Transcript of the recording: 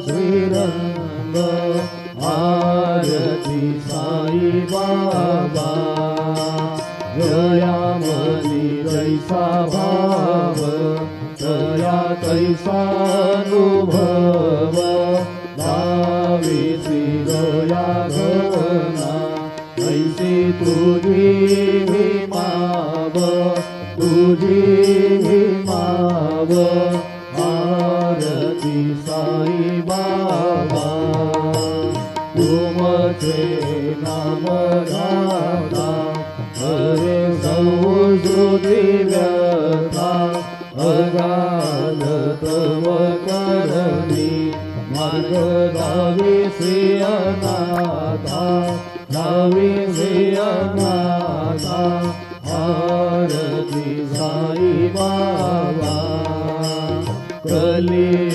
श्रीरंग आरती साई बाबा जया मनी जैसा भाव तया तैसा अनुभव भाविसी दया घना ऐसी तुझी माव तुझी माव आरती साई बाबा तुमचे नाम गाता हरे संस्कृती व्यथा अगाध तव करणी मार्ग दावी श्रियनाथा दावी श्रियनाथा आरती साई बाबा कली